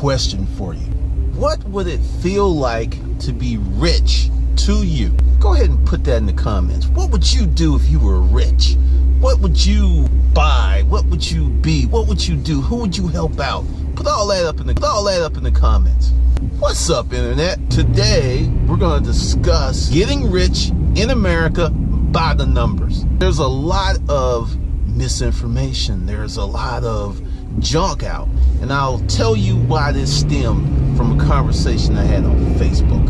question for you. What would it feel like to be rich to you? Go ahead and put that in the comments. What would you do if you were rich? What would you buy? What would you be? What would you do? Who would you help out? Put all that up in the comments. What's up, internet? Today we're going to discuss getting rich in America by the numbers. There's a lot of misinformation. There's a lot of junk out, and I'll tell you why this stemmed from a conversation I had on Facebook.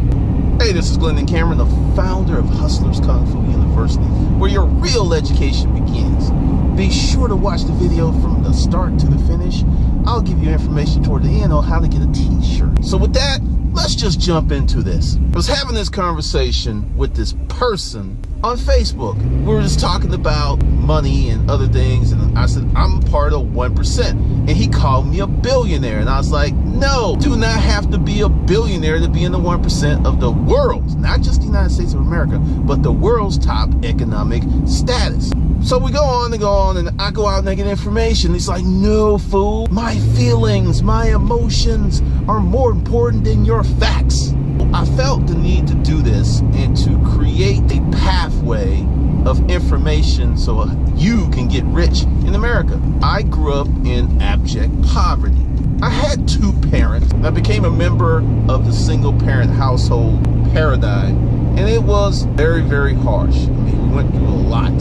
Hey, this is Glendon Cameron, the founder of Hustlers Kung Fu University, where your real education begins. Be sure to watch the video from the start to the finish. I'll give you information toward the end on how to get a t-shirt. So with that, let's just jump into this. I was having this conversation with this person on Facebook. We were just talking about money and other things, and I said, I'm part of 1%. And he called me a billionaire. And I was like, no, do not have to be a billionaire to be in the 1% of the world, not just the United States of America, but the world's top economic status. So we go on, and I go out and I get information. He's like, no, fool, my feelings, my emotions are more important than your facts. I felt the need to do this and to create a pathway of information so you can get rich in America. I grew up in abject poverty. I had two parents. I became a member of the single parent household paradigm, and it was very, very harsh. I mean, we went through a lot.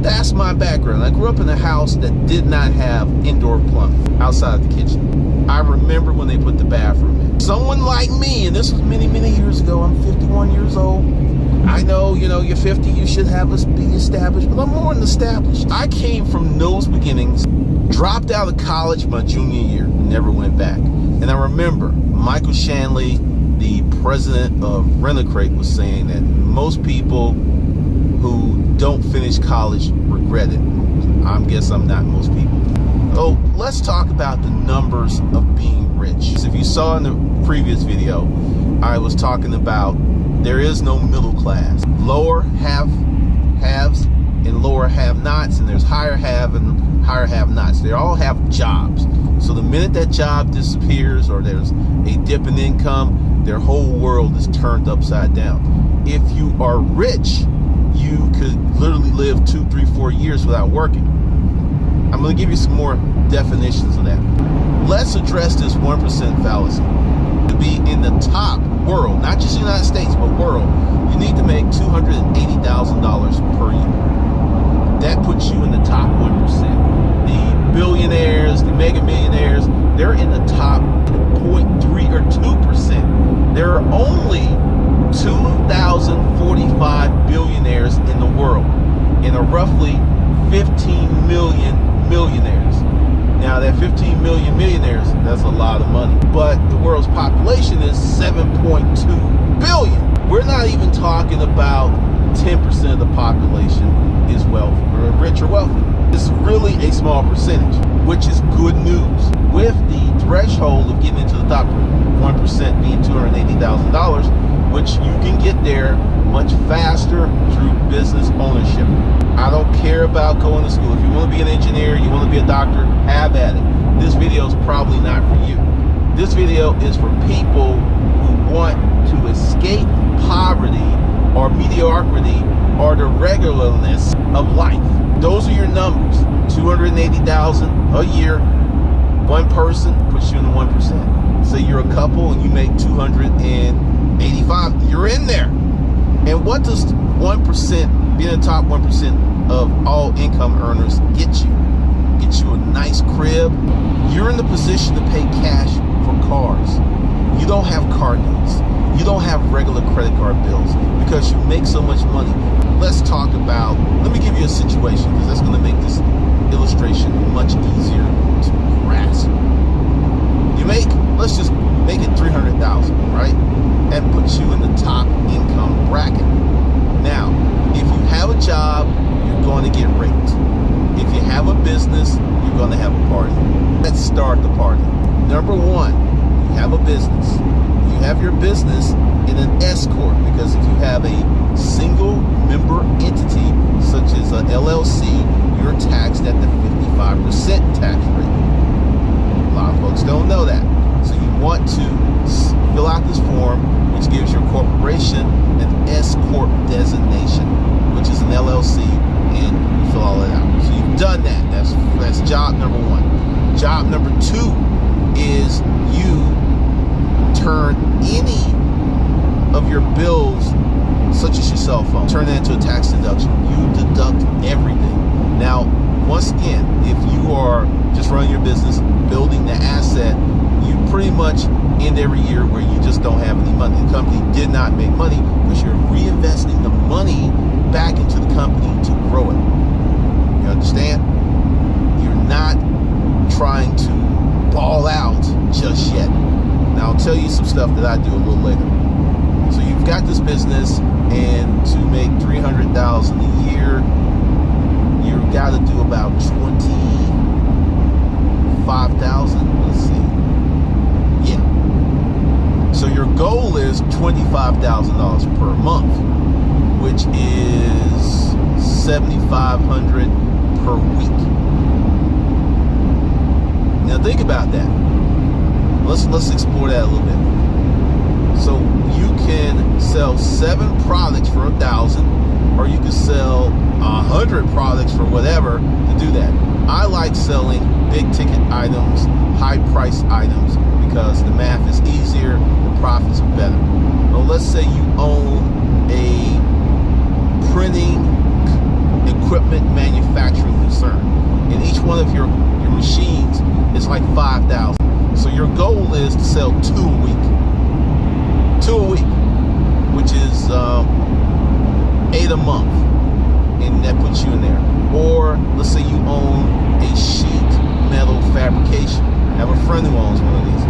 That's my background. I grew up in a house that did not have indoor plumbing outside the kitchen. I remember when they put the bathroom in. Someone like me, and this was many, many years ago, I'm 51 years old. I know, you're 50, you should have us be established, but I'm more than established. I came from those beginnings, dropped out of college my junior year, never went back. And I remember Michael Shanley, the president of Rent-A-Crate, was saying that most people who don't finish college regret it. I guess I'm not most people. So let's talk about the numbers of being rich. If you saw in the previous video, I was talking about there is no middle class. Lower haves and lower have-nots, and there's higher have and higher have-nots. They all have jobs. So the minute that job disappears or there's a dip in income, their whole world is turned upside down. If you are rich, you could literally live 2, 3, 4 years without working. I'm going to give you some more definitions of that. Let's address this 1% fallacy. To be in the top world, not just the United States, but world, you need to make $280,000 per year. That puts you in the top 1%. The billionaires, the mega millionaires, they're in the top 0.3 or 2%. There are only 2,045 billionaires in the world, and a roughly 15 million millionaires. Now that 15 million millionaires, that's a lot of money, but the world's population is 7.2 billion. We're not even talking about 10% of the population is wealthy, or rich or wealthy. It's really a small percentage, which is good news. With the threshold of getting into the top 1% being $280,000, which you can get there much faster through business ownership. I don't care about going to school. If you want to be an engineer, you want to be a doctor, have at it. This video is probably not for you. This video is for people who want to escape poverty or mediocrity or the regularness of life. Those are your numbers. 280,000 a year. One person puts you in the 1%. Say you're a couple and you make 285. You're in there. And what does 1%, being in the top 1% of all income earners, get you? Get you a nice crib. You're in the position to pay cash for cars. You don't have car notes. You don't have regular credit card bills because you make so much money. Let's talk about, let me give you a situation because that's going to make this illustration much easier to grasp. You make, let's just make it 300,000, right? That puts you in the top income bracket. Now, if you have a job, you're going to get raped. If you have a business, you're going to have a party. Let's start the party. Number one, you have a business. You have your business in an S corp, because if you have a single member entity, such as an LLC, you're taxed at the 55% tax rate. A lot of folks don't know that. So you want to fill out this form, which gives your corporation an S Corp designation, which is an LLC, and you fill all that out. So you've done that. That's job number one. Job number two is you turn any of your bills, such as your cell phone, turn that into a tax deduction. You deduct everything. Now, once again, if you are just running your business, building the asset, you pretty much end every year where you just don't have any money. The company did not make money because you're reinvesting the money back into the company to grow it. You understand? You're not trying to ball out just yet. Now, I'll tell you some stuff that I do a little later. So you've got this business, and to make $300,000 a year, you've got to do about $25,000. Let's see. Yeah. So your goal is $25,000 per month, which is $7,500 per week. Now think about that. Let's explore that a little bit. So you can sell 7 products for $1,000, or you can sell 100 products for whatever to do that. I like selling big ticket items, high price items, because the math is easier, the profits are better. Well, let's say you own a printing equipment manufacturing concern, and each one of your machines is like $5,000. So your goal is to sell 2 a week. 2 a week, which is 8 a month, and that puts you in there. Or let's say you own a sheet metal fabrication. I have a friend who owns one of these.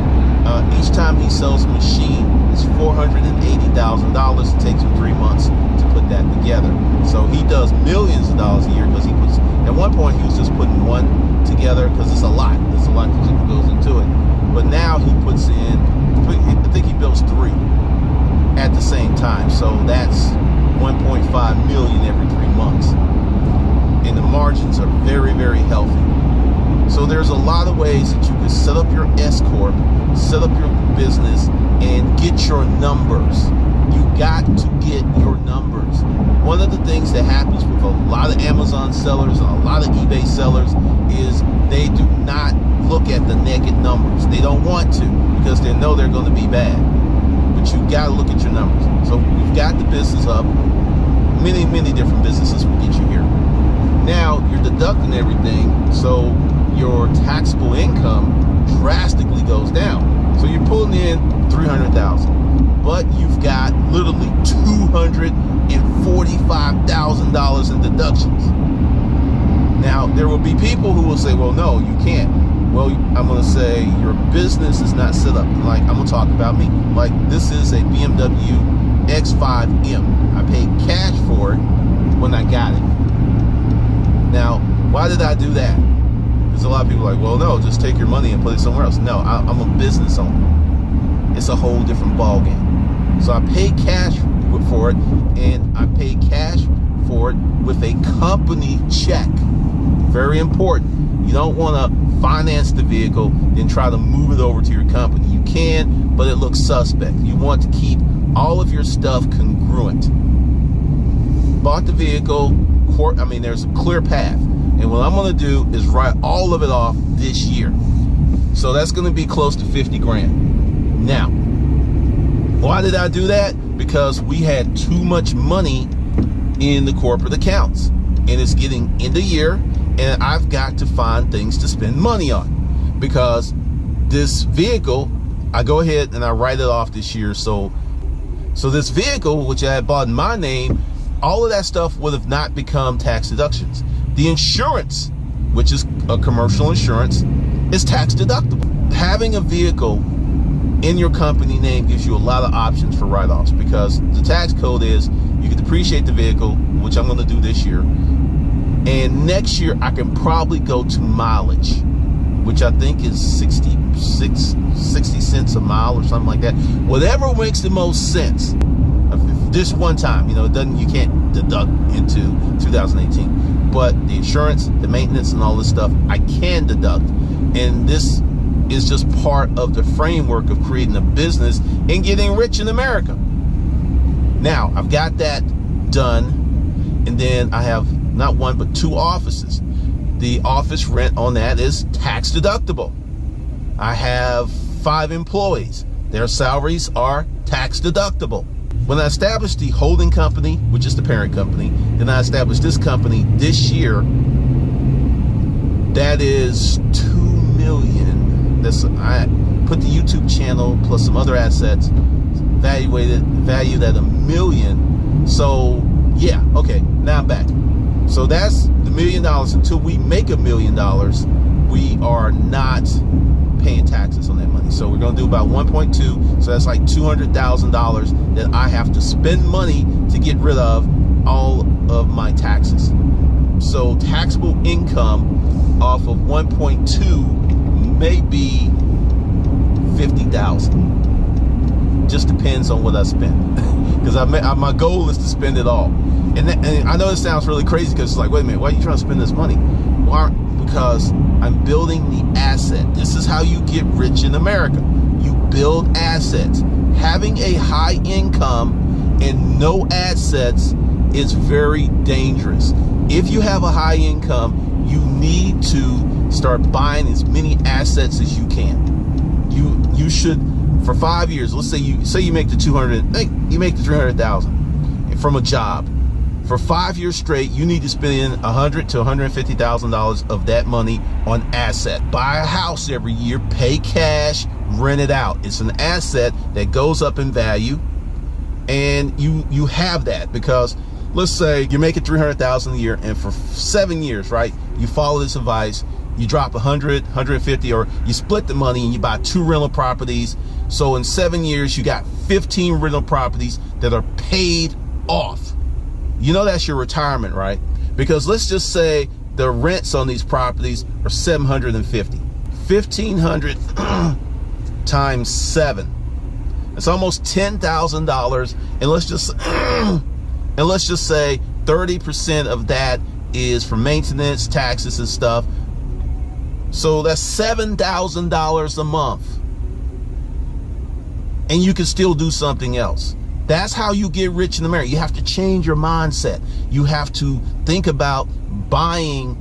Each time he sells a machine, it's $480,000. It takes him 3 months to put that together. So he does millions of dollars a year, because he puts, at one point he was just putting one together, because it's a lot. There's a lot that goes into it. But now he puts in, I think he builds 3 at the same time. So that's 1.5 million every 3 months. And the margins are very, very healthy. So there's a lot of ways that you can set up your S Corp, set up your business, and get your numbers. You got to get your numbers. One of the things that happens with a lot of Amazon sellers and a lot of eBay sellers is they do not look at the naked numbers. They don't want to, because they know they're going to be bad. But you got to look at your numbers. So we've got the business up. Many, many different businesses will get you here. Now you're deducting everything, so your taxable income drastically goes down. So you're pulling in $300,000, but you've got literally $245,000 in deductions. Now there will be people who will say, well, no, you can't. Well, I'm going to say your business is not set up. Like, I'm going to talk about me. Like, this is a BMW X5M. I paid cash for it when I got it. Now, why did I do that? Because a lot of people are like, well, no, just take your money and put it somewhere else. No, I'm a business owner. It's a whole different ball game. So I paid cash for it, and I paid cash for it with a company check. Very important. You don't want to finance the vehicle, then try to move it over to your company. You can, but it looks suspect. You want to keep all of your stuff congruent. Bought the vehicle, there's a clear path. And what I'm going to do is write all of it off this year. So that's going to be close to 50 grand. Now, why did I do that? Because we had too much money in the corporate accounts. And it's getting end of year, and I've got to find things to spend money on. Because this vehicle, I go ahead and I write it off this year. So this vehicle, which I had bought in my name, all of that stuff would have not become tax deductions. The insurance, which is a commercial insurance, is tax deductible. Having a vehicle in your company name gives you a lot of options for write-offs, because the tax code is you can depreciate the vehicle, which I'm going to do this year. And next year, I can probably go to mileage, which I think is 60 cents a mile or something like that. Whatever makes the most sense. This one time, you can't deduct into 2018. But the insurance, the maintenance, and all this stuff, I can deduct. And this is just part of the framework of creating a business and getting rich in America. Now, I've got that done, and then I have not one but 2 offices. The office rent on that is tax deductible. I have 5 employees. Their salaries are tax deductible. When I established the holding company, which is the parent company, then I established this company this year. That is $2 million. I put the YouTube channel plus some other assets, valued at $1 million. So yeah, okay, now I'm back. So that's the $1 million. Until we make $1 million, we are not paying taxes on that money. So we're going to do about 1.2. So that's like $200,000 that I have to spend money to get rid of all of my taxes. So taxable income off of 1.2 may be 50,000. Just depends on what I spend. Because my goal is to spend it all. And I know this sounds really crazy because it's like, wait a minute, why are you trying to spend this money? Well, because I'm building the asset. This is how you get rich in America. You build assets. Having a high income and no assets is very dangerous. If you have a high income, you need to start buying as many assets as you can. You should, for 5 years, let's say you make the $300,000 from a job. For 5 years straight, you need to spend $100,000 to $150,000 of that money on asset. Buy a house every year, pay cash, rent it out. It's an asset that goes up in value, and you have that because let's say you're making $300,000 a year, and for 7 years, right? You follow this advice. You drop 100, 150, or you split the money and you buy 2 rental properties. So in 7 years, you got 15 rental properties that are paid off. You know that's your retirement, right? Because let's just say the rents on these properties are $750. 1,500 times 7. It's almost $10,000. And let's just say 30% of that is for maintenance, taxes, and stuff. So that's $7,000 a month. And you can still do something else. That's how you get rich in America. You have to change your mindset. You have to think about buying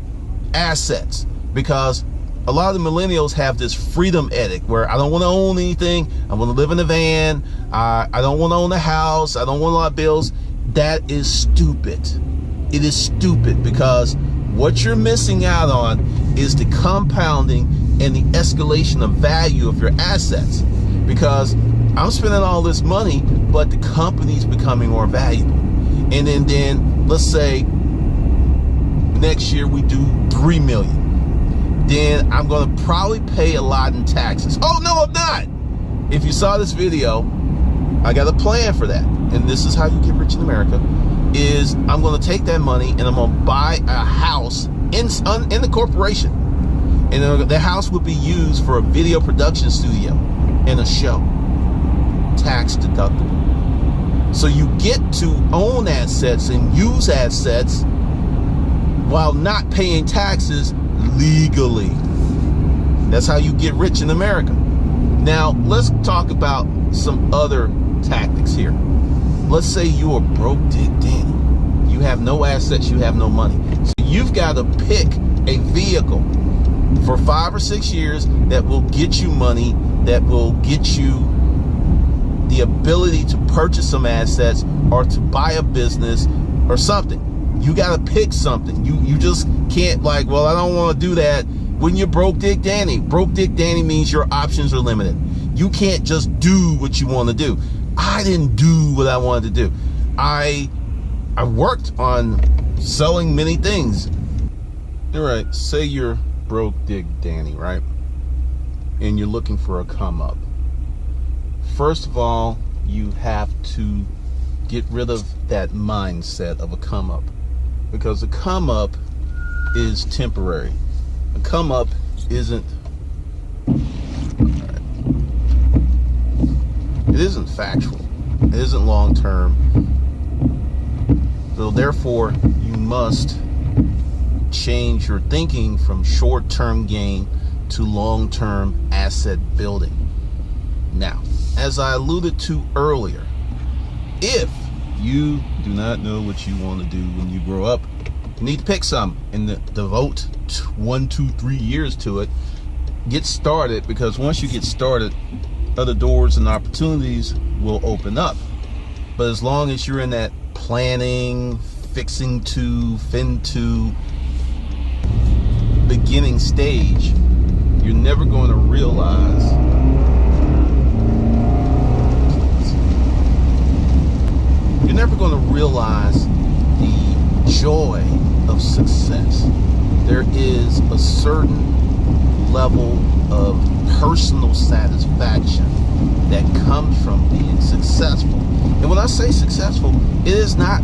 assets, because a lot of the millennials have this freedom ethic where I don't want to own anything. I want to live in a van. I don't want to own a house. I don't want a lot of bills. That is stupid. It is stupid, because what you're missing out on is the compounding and the escalation of value of your assets. Because I'm spending all this money, but the company's becoming more valuable. And then let's say next year we do $3 million. Then I'm going to probably pay a lot in taxes. Oh, no, I'm not. If you saw this video, I got a plan for that. And this is how you get rich in America. Is I'm going to take that money and I'm going to buy a house in the corporation. And the house would be used for a video production studio and a show. Tax deductible. So you get to own assets and use assets while not paying taxes legally. That's how you get rich in America. Now, let's talk about some other tactics here. Let's say you're broke Dick Danny. You have no assets, you have no money. So you've got to pick a vehicle for 5 or 6 years that will get you money, that will get you the ability to purchase some assets or to buy a business or something. You got to pick something. You just can't like, well, I don't want to do that when you're broke Dick Danny. Broke Dick Danny means your options are limited. You can't just do what you want to do. I didn't do what I wanted to do. I worked on selling many things. All right, say you're broke Dick Danny, right? And you're looking for a come up. First of all, you have to get rid of that mindset of a come up, because a come up is temporary. A come up isn't it isn't factual. It isn't long term. So therefore, you must change your thinking from short-term gain to long-term asset building. Now, as I alluded to earlier, if you do not know what you want to do when you grow up, you need to pick some and devote 1, 2, 3 years to it. Get started, because once you get started, other doors and opportunities will open up. But as long as you're in that planning, fixing to, fin to beginning stage, you're never going to realize the joy of success. There is a certain level of personal satisfaction that comes from being successful. And when I say successful, it is not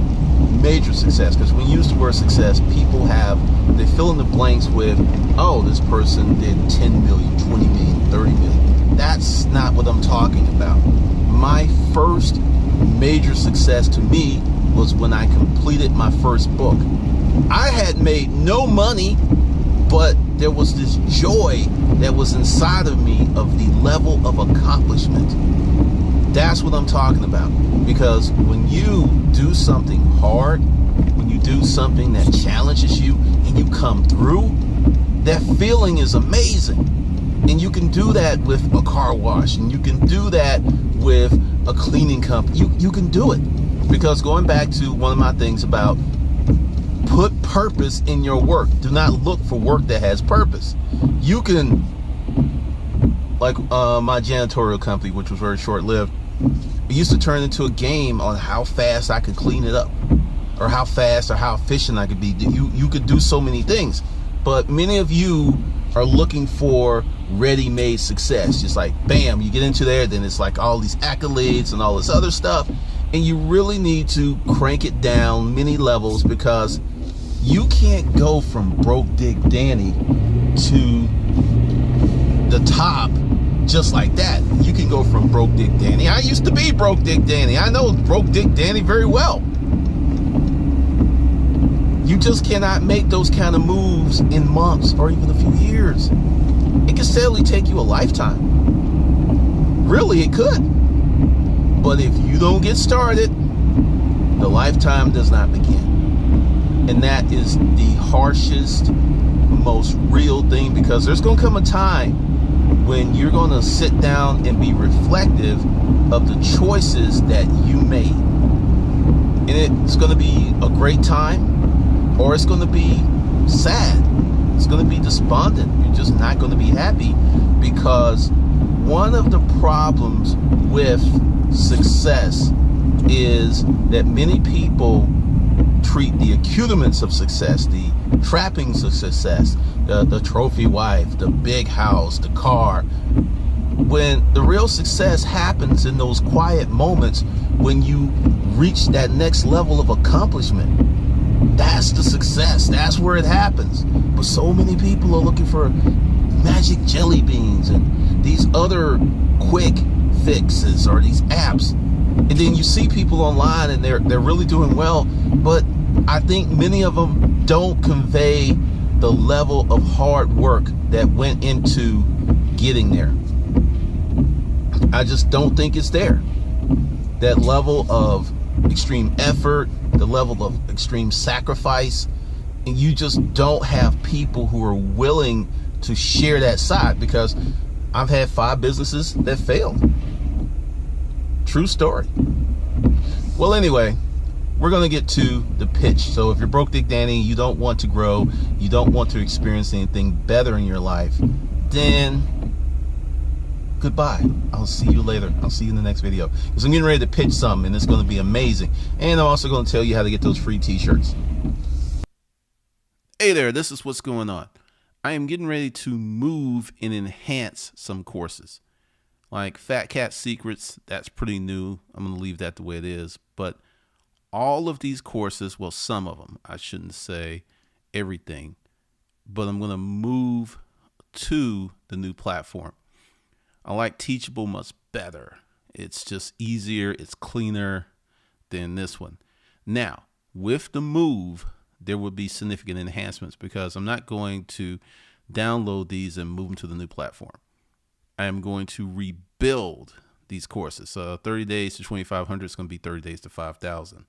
major success, because when you use the word success, people they fill in the blanks with, oh, this person did 10 million, 20 million, 30 million. That's not what I'm talking about. My first major success to me was when I completed my first book. I had made no money, but there was this joy that was inside of me of the level of accomplishment. That's what I'm talking about. Because when you do something hard, when you do something that challenges you and you come through, that feeling is amazing. And you can do that with a car wash, and you can do that with a cleaning company. You can do it. Because going back to one of my things about put purpose in your work. Do not look for work that has purpose. You can, like my janitorial company, which was very short-lived, it used to turn into a game on how fast I could clean it up, or how fast or how efficient I could be. You could do so many things, but many of you are looking for ready-made success. Just like, bam, you get into there, then it's like all these accolades and all this other stuff, and you really need to crank it down many levels, because you can't go from broke dick Danny to the top just like that. You can go from broke dick Danny. I used to be broke dick Danny. I know broke dick Danny very well. You just cannot make those kind of moves in months or even a few years. It can sadly take you a lifetime. Really, it could. But if you don't get started, the lifetime does not begin. And that is the harshest, most real thing, because there's going to come a time when you're going to sit down and be reflective of the choices that you made. And it's going to be a great time, or it's going to be sad. It's going to be despondent. You're just not going to be happy, because one of the problems with success is that many people treat the accoutrements of success, the trappings of success, the trophy wife, the big house, the car, when the real success happens in those quiet moments when you reach that next level of accomplishment. That's the success. That's where it happens. But so many people are looking for magic jelly beans and these other quick fixes or these apps. And then you see people online and they're really doing well, but I think many of them don't convey the level of hard work that went into getting there. I just don't think it's there. That level of extreme effort, the level of extreme sacrifice, and you just don't have people who are willing to share that side, because I've had 5 businesses that failed. True story. Well, anyway, we're going to get to the pitch. So if you're broke dick Danny, you don't want to grow, you don't want to experience anything better in your life, then goodbye. I'll see you later. I'll see you in the next video, because I'm getting ready to pitch something and it's going to be amazing. And I'm also going to tell you how to get those free t-shirts. Hey there, this is what's going on. I am getting ready to move and enhance some courses. Like Fat Cat Secrets, that's pretty new. I'm going to leave that the way it is. But all of these courses, well, some of them, I shouldn't say everything, but I'm going to move to the new platform. I like Teachable much better. It's just easier. It's cleaner than this one. Now, with the move, there will be significant enhancements, because I'm not going to download these and move them to the new platform. I am going to rebuild these courses. So 30 days to 2,500 is going to be 30 days to 5,000.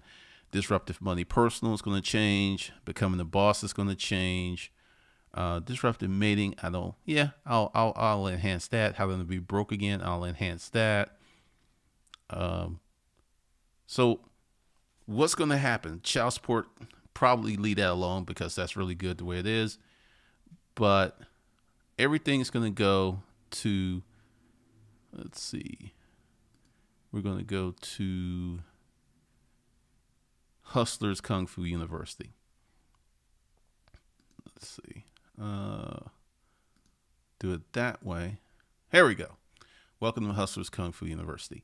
Disruptive Money Personal is going to change. Becoming the Boss is going to change. Disruptive Mating, I'll enhance that. How to be broke again, I'll enhance that. So what's going to happen? Child support, probably leave that alone because that's really good the way it is. But everything's going to go to, let's see, we're going to go to Hustlers Kung Fu University. Let's see. Do it that way. Here we go. Welcome to Hustlers Kung Fu University.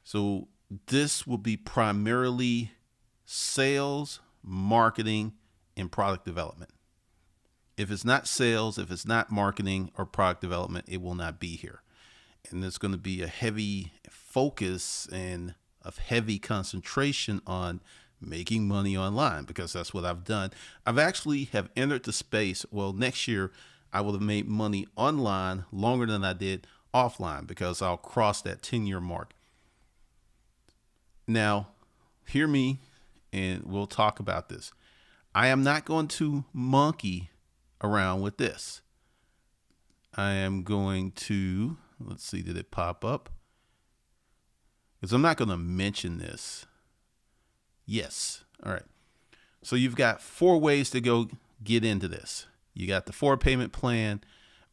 So this will be primarily sales, marketing, and product development. If it's not sales, if it's not marketing or product development, it will not be here. And there's going to be a heavy focus and a heavy concentration on making money online, because that's what I've done. I've actually have entered the space. Well, next year I will have made money online longer than I did offline, because I'll cross that 10-year mark. Now, hear me and we'll talk about this. I am not going to monkey around with this. I am going to, let's see, did it pop up? Because I'm not going to mention this. Yes. All right. So you've got 4 ways to go get into this. You got the 4 payment plan,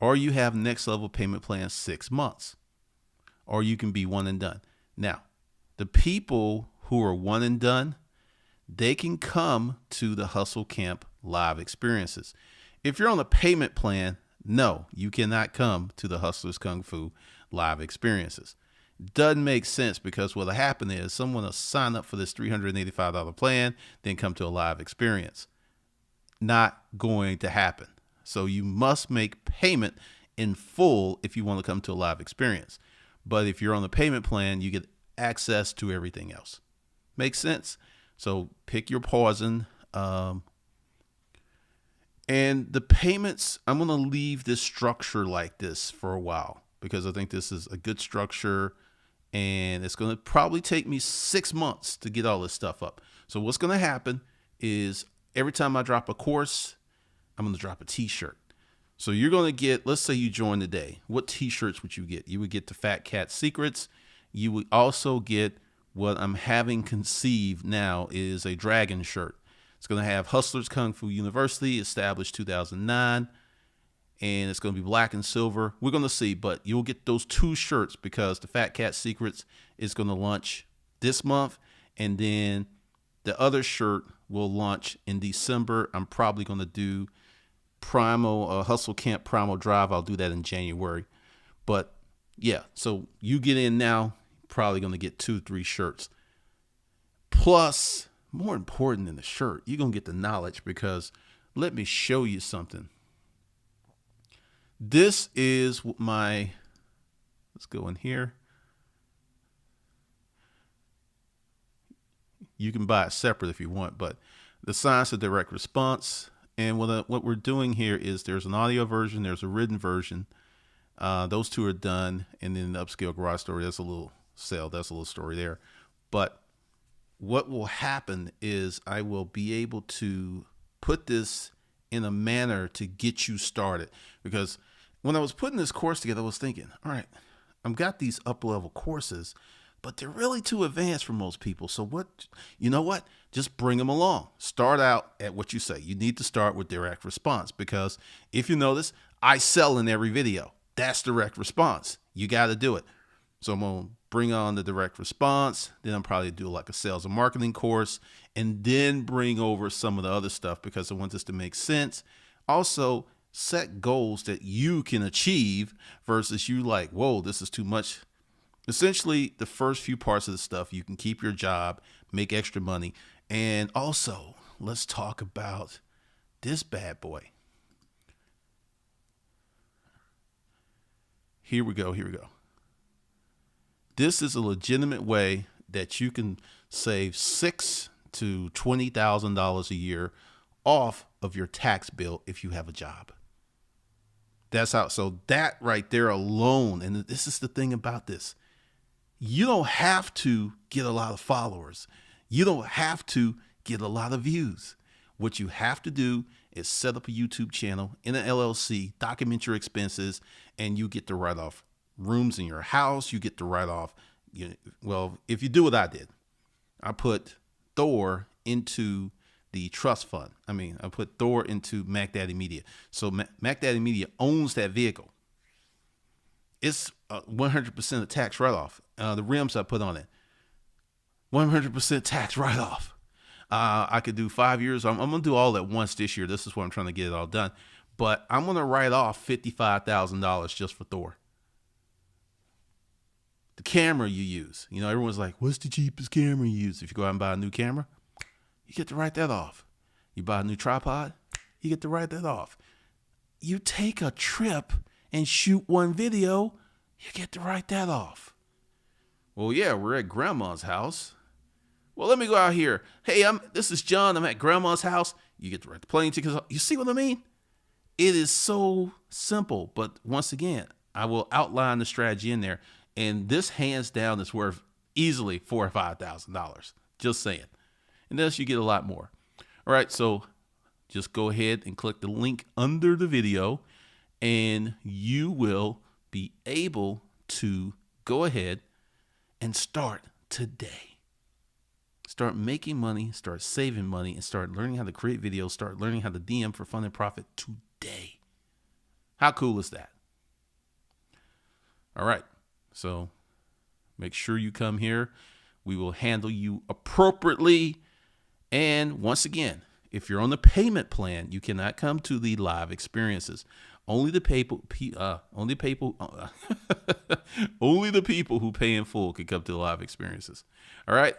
or you have next level payment plan 6 months, or you can be one and done. Now, the people who are one and done, they can come to the Hustle Camp live experiences. If you're on a payment plan, no, you cannot come to the Hustlers Kung Fu live experiences. Doesn't make sense, because what'll happen is someone will sign up for this $385 plan, then come to a live experience. Not going to happen. So you must make payment in full if you want to come to a live experience. But if you're on the payment plan, you get access to everything else. Makes sense? So pick your poison. And the payments, I'm going to leave this structure like this for a while, because I think this is a good structure, and it's going to probably take me 6 months to get all this stuff up. So what's going to happen is every time I drop a course, I'm going to drop a t-shirt. So you're going to get, let's say you join today. What t-shirts would you get? You would get the Fat Cat Secrets. You would also get what I'm having conceived now is a dragon shirt. It's going to have Hustlers Kung Fu University, established 2009, and it's going to be black and silver. We're going to see, but you'll get those 2 shirts, because the Fat Cat Secrets is going to launch this month, and then the other shirt will launch in December. I'm probably going to do Primal, Hustle Camp Primal Drive. I'll do that in January. But yeah, so you get in now, probably going to get 2-3 shirts. Plus, more important than the shirt, you're going to get the knowledge, because let me show you something. This is my, let's go in here. You can buy it separate if you want, but the Science of Direct Response. And what we're doing here is there's an audio version, there's a written version. Those 2 are done. And then the Upscale Garage Story, that's a little sale. That's a little story there. But what will happen is I will be able to put this in a manner to get you started. Because when I was putting this course together, I was thinking, all right, I've got these up-level courses, but they're really too advanced for most people. So you know what? Just bring them along. Start out at what you say. You need to start with direct response, because if you notice, I sell in every video. That's direct response. You got to do it. So I'm going to bring on the direct response. Then I'm probably do like a sales and marketing course, and then bring over some of the other stuff, because I want this to make sense. Also, set goals that you can achieve versus you like, whoa, this is too much. Essentially, the first few parts of the stuff, you can keep your job, make extra money. And also, let's talk about this bad boy. Here we go. Here we go. This is a legitimate way that you can save $6,000 to $20,000 a year off of your tax bill if you have a job. That's how. So that right there alone, and this is the thing about this. You don't have to get a lot of followers. You don't have to get a lot of views. What you have to do is set up a YouTube channel in an LLC, document your expenses, and you get to write off rooms in your house. You get to write off, well, if you do what I did, I put Thor into the trust fund. I put Thor into Mac Daddy Media. So Mac Daddy Media owns that vehicle. It's 100% a tax write-off. The rims I put on it, 100% tax write-off. I could do 5 years. I'm going to do all at once this year. This is what I'm trying to get it all done. But I'm going to write off $55,000 just for Thor. The camera you use. Everyone's like, what's the cheapest camera you use? If you go out and buy a new camera, you get to write that off. You buy a new tripod, you get to write that off. You take a trip and shoot one video, you get to write that off. Well, yeah, we're at grandma's house. Well, let me go out here. Hey, this is John. I'm at grandma's house. You get to write the plane tickets. You see what I mean? It is so simple. But once again, I will outline the strategy in there. And this hands down is worth easily $4,000 or $5,000. Just saying. And thus you get a lot more. All right, so just go ahead and click the link under the video, and you will be able to go ahead and start today. Start making money, start saving money, and start learning how to create videos, start learning how to DM for fun and profit today. How cool is that? All right, so make sure you come here. We will handle you appropriately. And once again, if you're on the payment plan, you cannot come to the live experiences. Only the people who pay in full can come to the live experiences. All right.